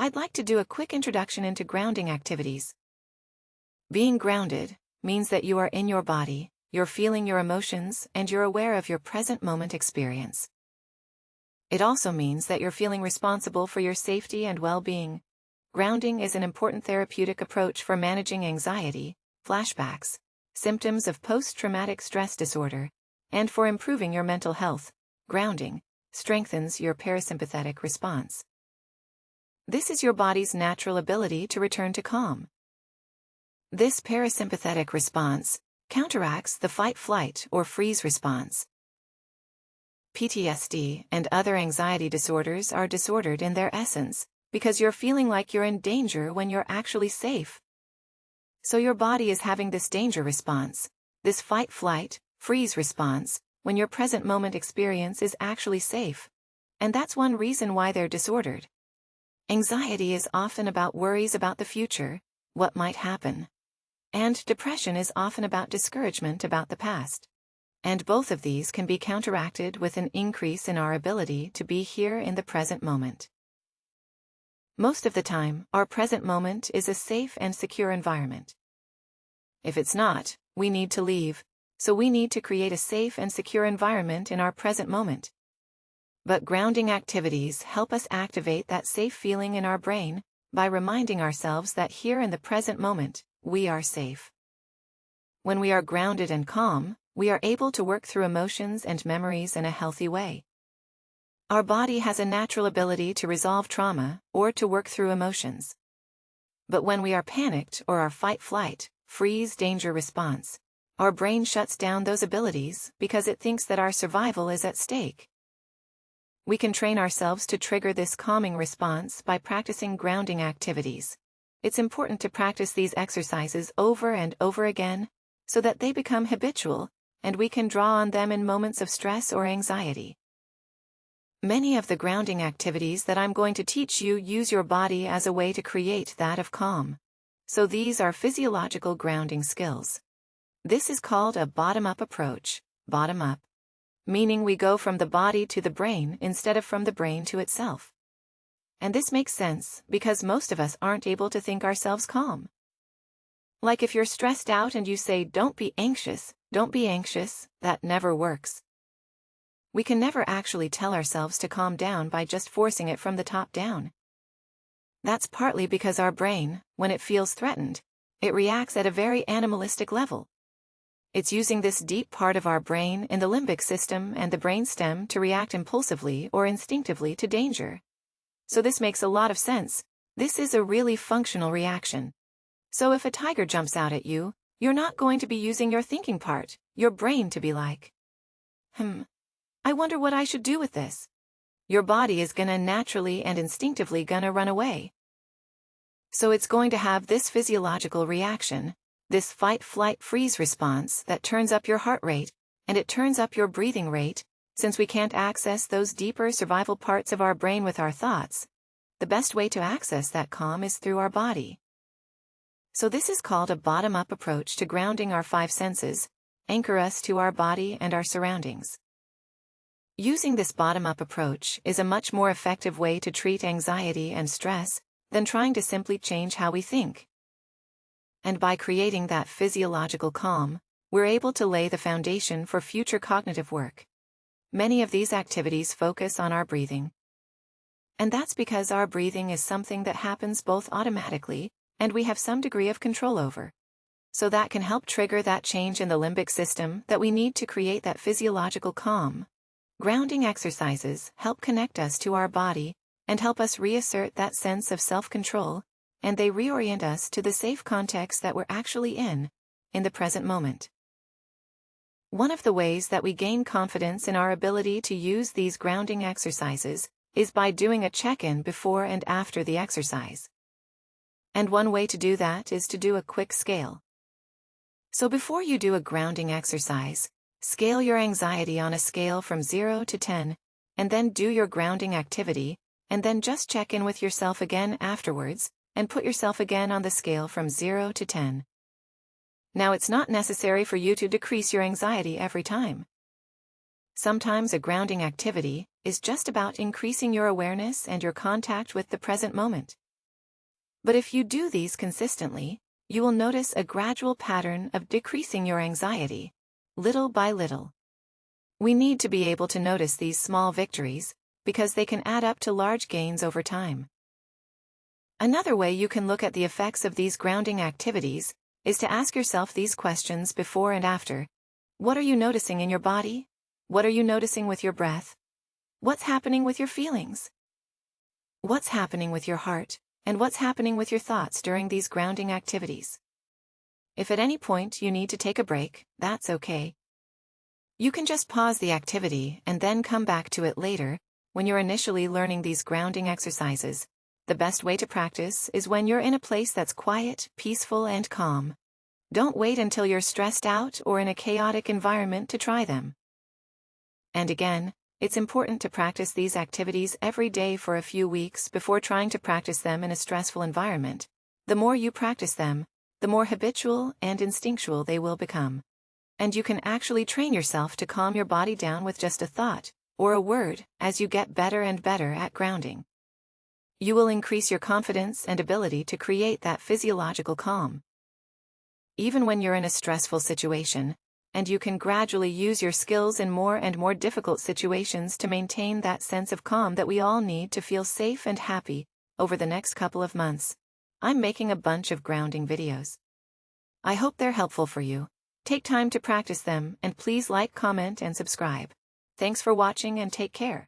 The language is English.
I'd like to do a quick introduction into grounding activities. Being grounded means that you are in your body, you're feeling your emotions, and you're aware of your present moment experience. It also means that you're feeling responsible for your safety and well-being. Grounding is an important therapeutic approach for managing anxiety, flashbacks, symptoms of post-traumatic stress disorder, and for improving your mental health. Grounding strengthens your parasympathetic response. This is your body's natural ability to return to calm. This parasympathetic response counteracts the fight-flight or freeze response. PTSD and other anxiety disorders are disordered in their essence, because you're feeling like you're in danger when you're actually safe. So your body is having this danger response, this fight-flight, freeze response, when your present moment experience is actually safe. And that's one reason why they're disordered. Anxiety is often about worries about the future, what might happen. And depression is often about discouragement about the past. And both of these can be counteracted with an increase in our ability to be here in the present moment. Most of the time, our present moment is a safe and secure environment. If it's not, we need to leave, so we need to create a safe and secure environment in our present moment. But grounding activities help us activate that safe feeling in our brain by reminding ourselves that here in the present moment, we are safe. When we are grounded and calm, we are able to work through emotions and memories in a healthy way. Our body has a natural ability to resolve trauma or to work through emotions. But when we are panicked or our fight-flight, freeze danger response, our brain shuts down those abilities because it thinks that our survival is at stake. We can train ourselves to trigger this calming response by practicing grounding activities. It's important to practice these exercises over and over again so that they become habitual, and we can draw on them in moments of stress or anxiety. Many of the grounding activities that I'm going to teach you use your body as a way to create that of calm. So these are physiological grounding skills. This is called a bottom-up approach, bottom-up, meaning we go from the body to the brain instead of from the brain to itself. And this makes sense because most of us aren't able to think ourselves calm. Like if you're stressed out and you say, don't be anxious, that never works. We can never actually tell ourselves to calm down by just forcing it from the top down. That's partly because our brain, when it feels threatened, it reacts at a very animalistic level. It's using this deep part of our brain in the limbic system and the brainstem to react impulsively or instinctively to danger. So this makes a lot of sense. This is a really functional reaction. So if a tiger jumps out at you, you're not going to be using your thinking part, your brain, to be like, I wonder what I should do with this. Your body is gonna naturally and instinctively gonna run away. So it's going to have this physiological reaction, this fight-flight-freeze response that turns up your heart rate, and it turns up your breathing rate. Since we can't access those deeper survival parts of our brain with our thoughts, the best way to access that calm is through our body. So this is called a bottom-up approach to grounding our five senses, anchor us to our body and our surroundings. Using this bottom-up approach is a much more effective way to treat anxiety and stress than trying to simply change how we think. And by creating that physiological calm, we're able to lay the foundation for future cognitive work. Many of these activities focus on our breathing. And that's because our breathing is something that happens both automatically and we have some degree of control over. So that can help trigger that change in the limbic system that we need to create that physiological calm. Grounding exercises help connect us to our body and help us reassert that sense of self-control, and they reorient us to the safe context that we're actually in the present moment. One of the ways that we gain confidence in our ability to use these grounding exercises is by doing a check-in before and after the exercise. And one way to do that is to do a quick scale. So before you do a grounding exercise, scale your anxiety on a scale from 0 to 10, and then do your grounding activity, and then just check in with yourself again afterwards, and put yourself again on the scale from 0 to 10. Now it's not necessary for you to decrease your anxiety every time. Sometimes a grounding activity is just about increasing your awareness and your contact with the present moment. But if you do these consistently, you will notice a gradual pattern of decreasing your anxiety, little by little. We need to be able to notice these small victories, because they can add up to large gains over time. Another way you can look at the effects of these grounding activities is to ask yourself these questions before and after. What are you noticing in your body? What are you noticing with your breath? What's happening with your feelings? What's happening with your heart? And what's happening with your thoughts during these grounding activities? If at any point you need to take a break, that's okay. You can just pause the activity and then come back to it later. When you're initially learning these grounding exercises, the best way to practice is when you're in a place that's quiet, peaceful, and calm. Don't wait until you're stressed out or in a chaotic environment to try them. And again, it's important to practice these activities every day for a few weeks before trying to practice them in a stressful environment. The more you practice them, the more habitual and instinctual they will become. And you can actually train yourself to calm your body down with just a thought or a word as you get better and better at grounding. You will increase your confidence and ability to create that physiological calm, even when you're in a stressful situation, and you can gradually use your skills in more and more difficult situations to maintain that sense of calm that we all need to feel safe and happy. Over the next couple of months, I'm making a bunch of grounding videos. I hope they're helpful for you. Take time to practice them, and please like, comment, and subscribe. Thanks for watching and take care.